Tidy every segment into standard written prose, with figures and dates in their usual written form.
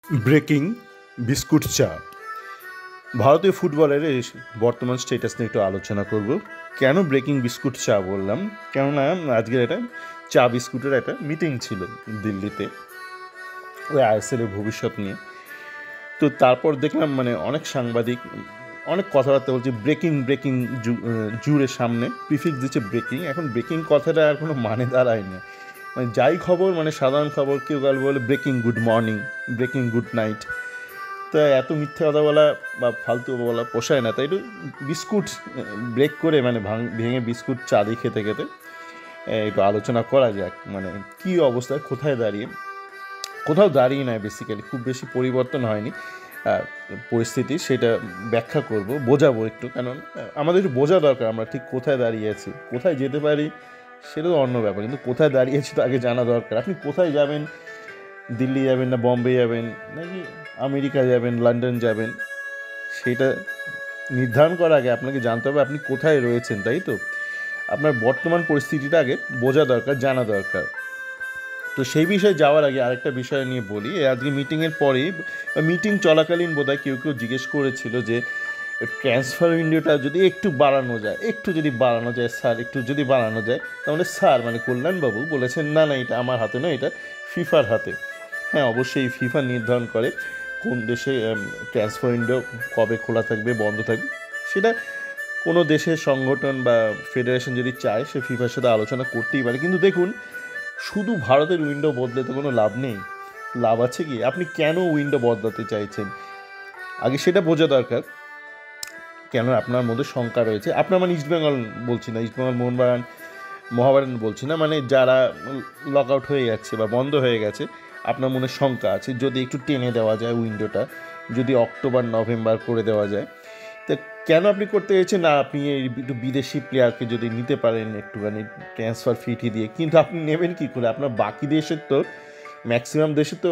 Breaking biscuit চা। ভারতীয় ফুটবলের এই বর্তমান স্টেটাস নিয়ে একটু আলোচনা করব। কেন ব্রেকিং বিস্কুট চা বললাম, কেননা আজকের একটা চা বিস্কুটের একটা মিটিং ছিল দিল্লিতে, ওই আইএসএলের ভবিষ্যৎ নিয়ে। তো তারপর দেখলাম মানে অনেক সাংবাদিক অনেক কথাবার্তা বলছে ব্রেকিং ব্রেকিং জুড়ে সামনে প্রিফিক্স দিচ্ছে ব্রেকিং। এখন ব্রেকিং কথাটা আর কোনো মানে দাঁড়ায় না। মানে যাই খবর, মানে সাধারণ খবর, কেউ কাল বলে breaking good morning, breaking good night. তো এত মিথ্যে কথা বলা বা ফালতু বলা পোষায় না। তাই একটু বিস্কুট ব্রেক করে, মানে ভেঙে বিস্কুট চা দিয়ে খেতে খেতে একটু আলোচনা করা যাক। মানে কী অবস্থায়, কোথায় দাঁড়িয়ে, কোথাও দাঁড়িয়ে নয়, বেসিক্যালি খুব বেশি পরিবর্তন হয়নি পরিস্থিতি, সেটা ব্যাখ্যা করব, বোঝাবো একটু। কারণ আমাদের একটু বোঝা দরকার আমরা ঠিক কোথায় দাঁড়িয়ে আছি। কোথায় যেতে পারি সেটা তো অন্য ব্যাপার, কিন্তু কোথায় দাঁড়িয়েছি তো আগে জানা দরকার। আপনি কোথায় যাবেন, দিল্লি যাবেন না বম্বে যাবেন নাকি আমেরিকা যাবেন, লন্ডন যাবেন, সেটা নির্ধারণ করার আগে আপনাকে জানতে হবে আপনি কোথায় রয়েছেন, তাই তো? আপনার বর্তমান পরিস্থিতিটা আগে বোঝা দরকার, জানা দরকার। তো সেই বিষয়ে যাওয়ার আগে আরেকটা বিষয় নিয়ে বলি। আজকে মিটিংয়ের পরেই, মিটিং চলাকালীন বোধহয় কেউ কেউ জিজ্ঞেস করেছিল যে ট্রান্সফার উইন্ডোটা যদি একটু বাড়ানো যায়, একটু যদি বাড়ানো যায় স্যার, একটু যদি বাড়ানো যায়। তাহলে স্যার মানে কল্যাণবাবু বলেছেন না না, এটা আমার হাতে নয়, এটা ফিফার হাতে। হ্যাঁ, অবশ্যই ফিফা নির্ধারণ করে কোন দেশে ট্রান্সফার উইন্ডো কবে খোলা থাকবে, বন্ধ থাকবে। সেটা কোনো দেশের সংগঠন বা ফেডারেশন যদি চায়, সে ফিফার সাথে আলোচনা করতেই পারে। কিন্তু দেখুন, শুধু ভারতের উইন্ডো বদলে তো কোনো লাভ নেই। লাভ আছে কি? আপনি কেন উইন্ডো বদলাতে চাইছেন আগে সেটা বোঝা দরকার। কেন আপনার মধ্যে শঙ্কা রয়েছে? আপনার মানে ইস্টবেঙ্গল বলছি না, ইস্টবেঙ্গল মহাবারান বলছি না, মানে যারা লক আউট হয়ে যাচ্ছে বা বন্ধ হয়ে গেছে, আপনার মনে শঙ্কা আছে যদি একটু টেনে দেওয়া যায় উইন্ডোটা, যদি অক্টোবর নভেম্বর করে দেওয়া যায়। তো কেন আপনি করতে চাইছেন না? আপনি একটু বিদেশি প্লেয়ারকে যদি নিতে পারেন একটুখানি ট্রান্সফার ফিটি দিয়ে, কিন্তু আপনি নেবেন কী করে? আপনার বাকি দেশের তো, ম্যাক্সিমাম দেশে তো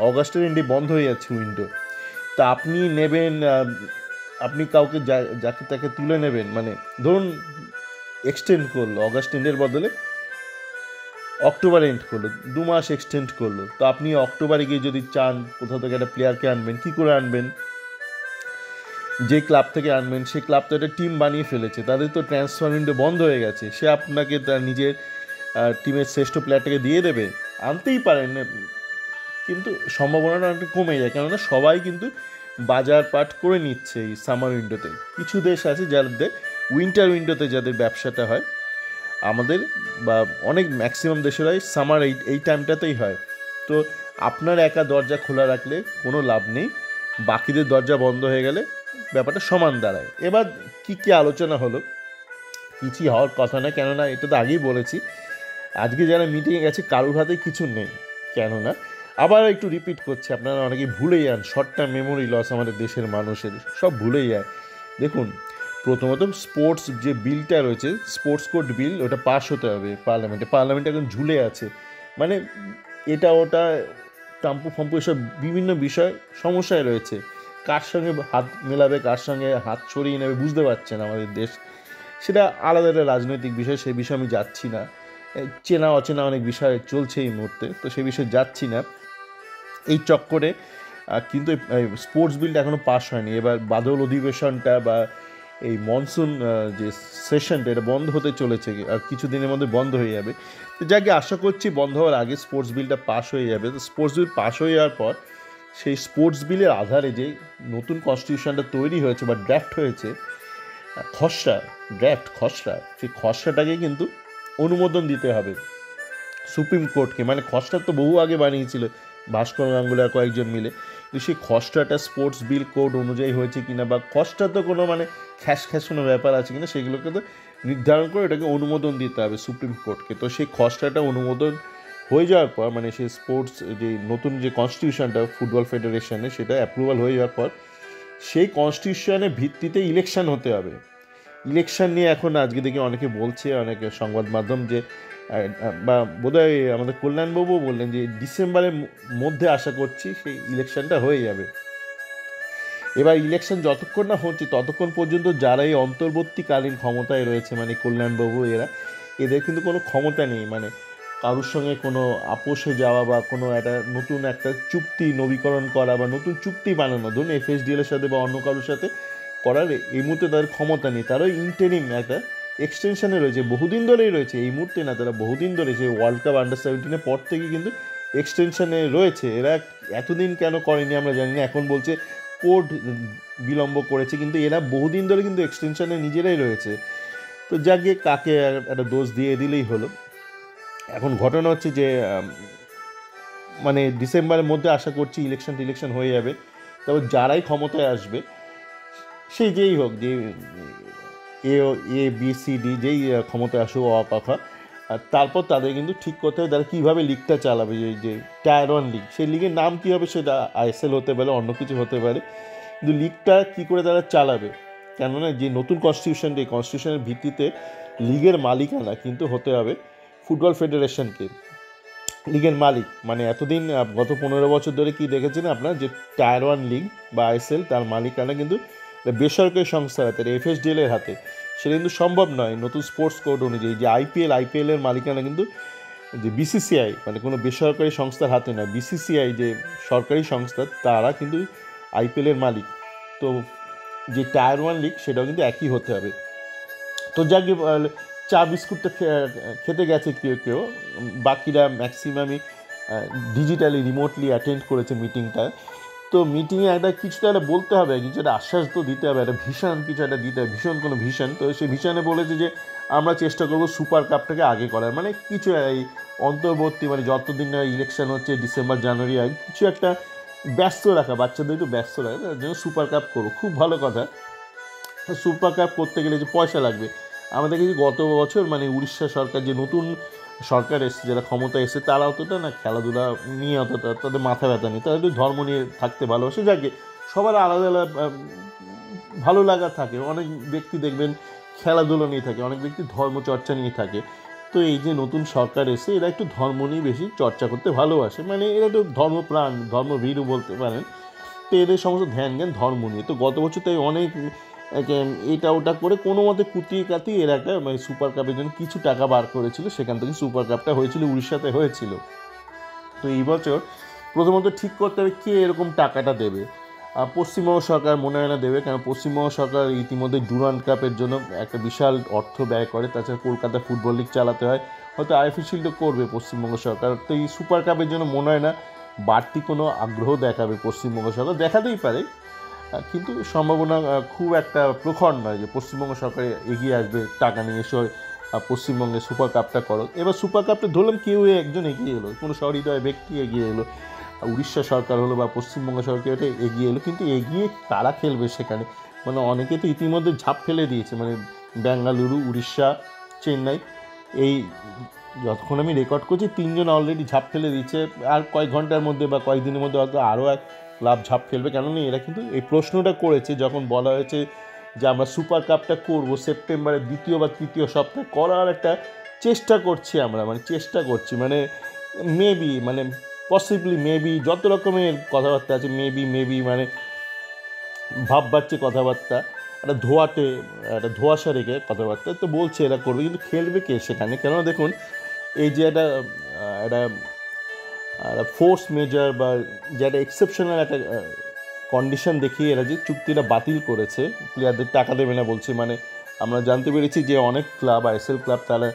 অগাস্টের এন্ডে বন্ধ হয়ে যাচ্ছে উইন্ডো। তা আপনি নেবেন, আপনি কাউকে যাকে তাকে তুলে নেবেন। মানে ধরুন এক্সটেন্ড করলো, অগাস্ট এন্ডের বদলে অক্টোবর এন্ড করলো, 2 মাস এক্সটেন্ড করলো। তো আপনি অক্টোবরে গিয়ে যদি চান কোথাও থেকে একটা প্লেয়ারকে আনবেন, কী করে আনবেন? যে ক্লাব থেকে আনবেন সেই ক্লাব তো একটা টিম বানিয়ে ফেলেছে, তাদের তো ট্রান্সফার উইন্ডো বন্ধ হয়ে গেছে। সে আপনাকে তার নিজের টিমের শ্রেষ্ঠ প্লেয়ারটাকে দিয়ে দেবে? আনতেই পারেন, কিন্তু সম্ভাবনাটা অনেকটা কমে যায়। কেননা সবাই কিন্তু বাজার পাট করে নিচ্ছে এই সামার উইন্ডোতে। কিছু দেশ আছে যাদের উইন্টার উইন্ডোতে যাদের ব্যবসাটা হয়, আমাদের বা অনেক ম্যাক্সিমাম দেশেরাই সামার এই টাইমটাতেই হয়। তো আপনার একা দরজা খোলা রাখলে কোনো লাভ নেই, বাকিদের দরজা বন্ধ হয়ে গেলে ব্যাপারটা সমান দাঁড়ায়। এবার কি কি আলোচনা হলো, কিছুই হওয়ার কথা না, কেননা এটা তো আগেই বলেছি। আজকে যারা মিটিংয়ে গেছে কারোর হাতে কিছু নেই। কেননা আবার একটু রিপিট করছে, আপনারা অনেকেই ভুলে যান, শর্ট টার্ম মেমোরি লস আমাদের দেশের মানুষের, সব ভুলে যায়। দেখুন, প্রথমত স্পোর্টস যে বিলটা রয়েছে, স্পোর্টস কোড বিল, ওটা পাস হতে হবে পার্লামেন্টে এখন ঝুলে আছে। মানে এটা ওটা টাম্পু ফাম্পু এসব বিভিন্ন বিষয় সমস্যায় রয়েছে। কার সঙ্গে হাত মেলাবে, কার সঙ্গে হাত ছড়িয়ে নেবে বুঝতে পারছেন আমাদের দেশ। সেটা আলাদা একটা রাজনৈতিক বিষয়, সেই বিষয়ে আমি যাচ্ছি না। চেনা অচেনা অনেক বিষয় চলছে এই মুহূর্তে, তো সেই বিষয়ে যাচ্ছি না এই চক্করে। কিন্তু স্পোর্টস বিলটা এখনও পাস হয়নি। এবার বাদল অধিবেশনটা বা এই মনসুন যে সেশনটা, এটা বন্ধ হতে চলেছে, আর কিছু দিনের মধ্যে বন্ধ হয়ে যাবে। তো যাকে আশা করছি বন্ধ হওয়ার আগে স্পোর্টস বিলটা পাস হয়ে যাবে। তো স্পোর্টস বিল পাস হয়ে যাওয়ার পর সেই স্পোর্টস বিলের আধারে যে নতুন কনস্টিটিউশনটা তৈরি হয়েছে বা ড্রাফট হয়েছে, খসড়া, সেই খসড়াটাকে কিন্তু অনুমোদন দিতে হবে সুপ্রিম কোর্টকে। মানে খসড়া তো বহু আগে বানিয়েছিল ভাস্কর গাঙ্গুলি আর কয়েকজন মিলে, কিন্তু সেই খসড়াটা স্পোর্টস বিল কোড অনুযায়ী হয়েছে কিনা, বা খসড়া তো কোনো মানে খ্যাস কোনো ব্যাপার আছে কিনা, সেগুলোকে তো নির্ধারণ করে এটাকে অনুমোদন দিতে হবে সুপ্রিম কোর্টকে। তো সেই খসড়াটা অনুমোদন হয়ে যাওয়ার পর, মানে সেই স্পোর্টস যে নতুন যে কনস্টিটিউশনটা ফুটবল ফেডারেশনে, সেটা অ্যাপ্রুভাল হয়ে যাওয়ার পর সেই কনস্টিটিউশনের ভিত্তিতে ইলেকশন হতে হবে। ইলেকশন নিয়ে এখন আজকে দেখি অনেকে বলছে, অনেক সংবাদ মাধ্যম, যে বা বোধহয় আমাদের কল্যাণবাবুও বললেন যে ডিসেম্বরের মধ্যে আশা করছি সেই ইলেকশনটা হয়ে যাবে। এবার ইলেকশন যতক্ষণ না হচ্ছে ততক্ষণ পর্যন্ত যারা এই অন্তর্বর্তীকালীন ক্ষমতায় রয়েছে, মানে কল্যাণবাবু এরা, এদের কিন্তু কোনো ক্ষমতা নেই। মানে কারোর সঙ্গে কোনো আপোষে যাওয়া বা কোনো একটা নতুন একটা চুক্তি নবীকরণ করা বা নতুন চুক্তি বানানো, ধরুন FSDL এর সাথে বা অন্য কারোর সাথে করার এই মুহূর্তে তাদের ক্ষমতা নেই। তারাও ইন্টারিম একটা এক্সটেনশনে রয়েছে, বহুদিন ধরেই রয়েছে, এই মুহূর্তে না, তারা বহুদিন ধরে সেই ওয়ার্ল্ড কাপ আন্ডার 17 পর থেকে কিন্তু এক্সটেনশনে রয়েছে। এরা এতদিন কেন করেনি আমরা জানি না, এখন বলছে কোড বিলম্ব করেছে, কিন্তু এরা বহুদিন ধরে কিন্তু এক্সটেনশনে নিজেরাই রয়েছে। তো যাকে কাকে একটা দোষ দিয়ে দিলেই হলো। এখন ঘটনা হচ্ছে যে মানে ডিসেম্বরের মধ্যে আশা করছি ইলেকশন হয়ে যাবে। তবে যারাই ক্ষমতায় আসবে, সেই যেই হোক, যে ABCD যেই ক্ষমতায় আসুক অপাখা, আর তারপর তাদের কিন্তু ঠিক করতে হবে তারা কীভাবে লিগটা চালাবে। যে টায়ার 1 লিগ, সেই লিগের নাম কী হবে, সেটা ISL হতে পারে, অন্য কিছু হতে পারে, কিন্তু লিগটা কী করে তারা চালাবে। কেননা যে নতুন কনস্টিটিউশনটা, এই কনস্টিটিউশনের ভিত্তিতে লিগের মালিকানা কিন্তু হতে হবে ফুটবল ফেডারেশনকে। লিগের মালিক মানে এতদিন গত 15 বছর ধরে কি দেখেছেন আপনার, যে টায়ার 1 লিগ বা ISL, তার মালিকানা কিন্তু বেসরকারি সংস্থার হাতে, FSDL এর হাতে। সেটা কিন্তু সম্ভব নয় নতুন স্পোর্টস কোড অনুযায়ী। যে IPL এর মালিকানা কিন্তু যে BCCI, মানে কোনো বেসরকারি সংস্থার হাতে নয়, BCCI যে সরকারি সংস্থা, তারা কিন্তু IPL এর মালিক। তো যে টায়ার 1 লিগ, সেটাও কিন্তু একই হতে হবে। তো যাকে চা বিস্কুটটা খেতে গেছে কেউ কেউ, বাকিরা ম্যাক্সিমামই ডিজিটালি রিমোটলি অ্যাটেন্ড করেছে মিটিংটা। তো মিটিংয়ে একটা কিছু তো একটা বলতে হবে, কিছু একটা আশ্বাস তো দিতে হবে, একটা ভীষণ কিছু একটা দিতে হবে, ভীষণ কোনো ভীষণ। তো সেই ভীষণে বলেছে যে আমরা চেষ্টা করবো সুপার কাপটাকে আগে করার, মানে কিছু এই অন্তর্বর্তী, মানে যতদিন না ইলেকশন হচ্ছে ডিসেম্বর জানুয়ারি আগে, কিছু একটা ব্যস্ত রাখা, বাচ্চাদের একটু ব্যস্ত রাখা, তার জন্য সুপার কাপ করবো। খুব ভালো কথা। সুপার কাপ করতে গেলে যে পয়সা লাগবে, আমাদের কাছে গত বছর মানে উড়িষ্যা সরকার, যে নতুন সরকার এসছে, যারা ক্ষমতা এসছে, তারা অতটা না খেলাধুলা নিয়ে অতটা তাদের মাথা ব্যথা নেই, তারা একটু ধর্ম নিয়ে থাকতে ভালোবাসে। যাকে সবার আলাদা আলাদা ভালো লাগা থাকে। অনেক ব্যক্তি দেখবেন খেলাধুলো নিয়ে থাকে, অনেক ব্যক্তি ধর্মচর্চা নিয়ে থাকে। তো এই যে নতুন সরকার এসে, এরা একটু ধর্ম নিয়ে বেশি চর্চা করতে ভালোবাসে, মানে এরা একটু ধর্মপ্রাণ, ধর্মভীরু বলতে পারেন। তো এদের সমস্ত ধ্যান জ্ঞান ধর্ম নিয়ে। তো গত বছর তাই অনেক এটা ওটা করে কোনো মতে কুতিয়ে কাতিয়ে এর একটা মানে সুপার কাপের জন্য কিছু টাকা বার করেছিল, সেখান থেকে সুপার কাপটা হয়েছিল, উড়িষ্যাতে হয়েছিল। তো এই বছর প্রথমত ঠিক করতে হবে কে এরকম টাকাটা দেবে। পশ্চিমবঙ্গ সরকার মনে হয় না দেবে, কারণ পশ্চিমবঙ্গ সরকার ইতিমধ্যে ডুরান্ড কাপের জন্য একটা বিশাল অর্থ ব্যয় করে। তাছাড়া কলকাতা ফুটবল লিগ চালাতে হয়, হয়তো IFA শিল্ডও করবে পশ্চিমবঙ্গ সরকার। তো এই সুপার কাপের জন্য মনে হয় না বাড়তি কোনো আগ্রহ দেখাবে পশ্চিমবঙ্গ সরকার, দেখাতেই পারে, কিন্তু সম্ভাবনা খুব একটা প্রখর নয় যে পশ্চিমবঙ্গ সরকার এগিয়ে আসবে টাকা নিয়ে এসে পশ্চিমবঙ্গে সুপার কাপটা করো। এবার সুপার কাপটা ধরলাম কেউ একজন এগিয়ে এলো, কোনো সহৃদয় ব্যক্তি এগিয়ে এলো, উড়িষ্যা সরকার হলো বা পশ্চিমবঙ্গ সরকার, এটা এগিয়ে এলো, কিন্তু এগিয়ে কারা খেলবে সেখানে, মানে অনেকে তো ইতিমধ্যে ঝাঁপ ফেলে দিয়েছে, মানে বেঙ্গালুরু, উড়িষ্যা, চেন্নাই, এই যতক্ষণ আমি রেকর্ড করছি 3 জন অলরেডি ঝাঁপ ফেলে দিচ্ছে। আর কয়েক ঘন্টার মধ্যে বা কয়েকদিনের মধ্যে হয়তো আরও এক ক্লাব ঝাঁপ ফেলবে। কেননা এরা কিন্তু এই প্রশ্নটা করেছে যখন বলা হয়েছে যে আমরা সুপার কাপটা করবো সেপ্টেম্বরের 2য় বা 3য় সপ্তাহে করার একটা চেষ্টা করছি আমরা, মানে চেষ্টা করছি, মানে মেবি, মানে পসিবলি, মেবি, যত রকমের কথাবার্তা আছে, মেবি মানে ভাব বাড়ছে কথাবার্তা, একটা ধোঁয়াশা রেখে কথাবার্তা তো বলছে এরা করবে, কিন্তু খেলবে কে সেখানে। কেননা দেখুন, এই যে একটা একটা ফোর্স মেজার বা যে একটা এক্সেপশনাল একটা কন্ডিশন দেখিয়ে এরা যে চুক্তিটা বাতিল করেছে, প্লেয়ারদের টাকা দেবে না বলছে, মানে আমরা জানতে পেরেছি যে অনেক ক্লাব, ISL ক্লাব, তারা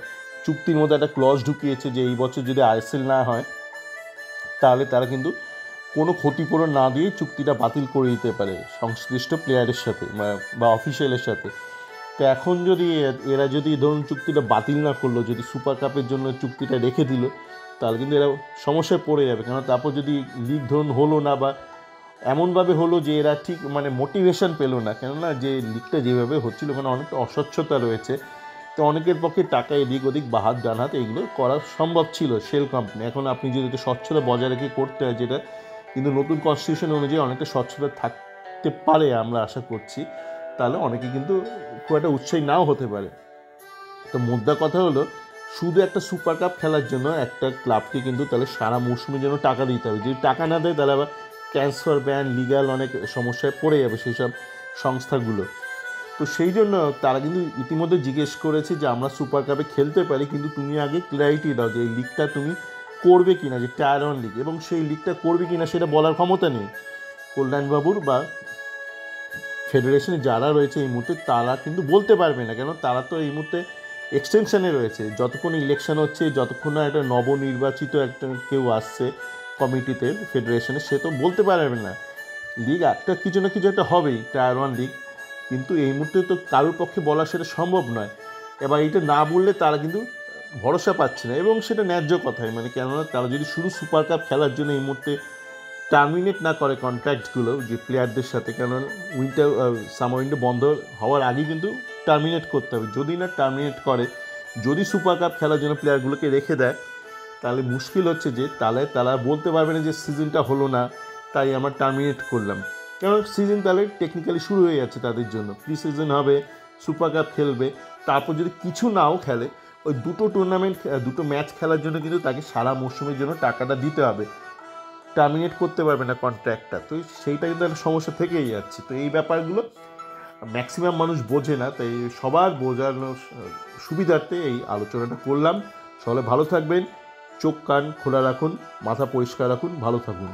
চুক্তির মধ্যে একটা ক্লজ ঢুকিয়েছে যে এই বছর যদি ISL না হয় তাহলে তারা কিন্তু কোনো ক্ষতিপূরণ না দিয়েই চুক্তিটা বাতিল করে দিতে পারে সংশ্লিষ্ট প্লেয়ারের সাথে বা অফিসিয়ালের সাথে। তো এখন যদি এরা যদি ধরুন চুক্তিটা বাতিল না করলো, যদি সুপার কাপের জন্য চুক্তিটা রেখে দিল, তাহলে কিন্তু এরা সমস্যায় পড়ে যাবে। কেন তারপর যদি লিগ ধরুন হলো না, বা এমনভাবে হলো যে এরা ঠিক মানে মোটিভেশন পেলো না, কেননা যে লিগটা যেভাবে হচ্ছিল ওখানে অনেকটা অস্বচ্ছতা রয়েছে। তো অনেকের পক্ষে টাকা এদিক ওদিক বা হাত ডান হাত এগুলো করা সম্ভব ছিল শেল কোম্পানি। এখন আপনি যদি একটু স্বচ্ছতা বজায় রেখে করতে হয়, যেটা কিন্তু নতুন কনস্টিটিউশন অনুযায়ী অনেকটা স্বচ্ছতা থাকতে পারে আমরা আশা করছি, তাহলে অনেকে কিন্তু খুব একটা উৎসাহী নাও হতে পারে। তো মুদ্রা কথা হলো, শুধু একটা সুপার কাপ খেলার জন্য একটা ক্লাবকে কিন্তু তাহলে সারা মৌসুমের জন্য টাকা দিতে হবে। যদি টাকা না দেয় তাহলে আবার ট্রান্সফার ব্যান, লিগাল অনেক সমস্যায় পড়ে যাবে সেই সব সংস্থাগুলো। তো তো সেই জন্য তারা কিন্তু ইতিমধ্যে জিজ্ঞেস করেছে যে আমরা সুপার কাপে খেলতে পারি, কিন্তু তুমি আগে ক্ল্যারিটি দাও যে এই লিগটা তুমি করবে কিনা, যে টায়ার ওয়ান লিগ, এবং সেই লিগটা করবে কিনা সেটা বলার ক্ষমতা নেই কল্যাণবাবুর বা ফেডারেশনে যারা রয়েছে এই মুহূর্তে, তারা কিন্তু বলতে পারবে না, কেন তারা তো এই মুহূর্তে এক্সটেনশনে রয়েছে। যতক্ষণ ইলেকশন হচ্ছে, যতক্ষণ না একটা নবনির্বাচিত একটা কেউ আসছে কমিটিতে ফেডারেশনে, সে তো বলতে পারবে না। লিগ একটা কিছু না কিছু একটা হবেই, টায়ার ওয়ান লিগ, কিন্তু এই মুহূর্তে তো কারোর পক্ষে বলা সেটা সম্ভব নয়। এবার এটা না বললে তারা কিন্তু ভরসা পাচ্ছে না, এবং সেটা ন্যায্য কথাই, মানে কেননা তারা যদি শুধু সুপার কাপ খেলার জন্য এই মুহূর্তে টার্মিনেট না করে কন্ট্রাক্টগুলো যে প্লেয়ারদের সাথে, কেন উইন্টার সামার উইন্ডো বন্ধ হওয়ার আগেই কিন্তু টার্মিনেট করতে হবে। যদি না টার্মিনেট করে, যদি সুপার কাপ খেলার জন্য প্লেয়ারগুলোকে রেখে দেয়, তাহলে মুশকিল হচ্ছে যে তাহলে তারা বলতে পারবে না যে সিজনটা হলো না তাই আমরা টার্মিনেট করলাম, কারণ সিজন তাহলে টেকনিক্যালি শুরু হয়ে যাচ্ছে তাদের জন্য। প্রি সিজন হবে, সুপার কাপ খেলবে, তারপর যদি কিছু নাও খেলে, ওই দুটো ম্যাচ খেলার জন্য কিন্তু তাকে সারা মরশুমের জন্য টাকাটা দিতে হবে, টার্মিনেট করতে পারবে না কন্ট্রাক্টটা। তো সেইটা কিন্তু একটা সমস্যা থেকেই যাচ্ছে। তো এই ব্যাপারগুলো ম্যাক্সিমাম মানুষ বোঝে না, তাই সবার বোঝানোর সুবিধার্থে এই আলোচনাটা করলাম। সকলে ভালো থাকবেন, চোখ কান খোলা রাখুন, মাথা পরিষ্কার রাখুন, ভালো থাকুন।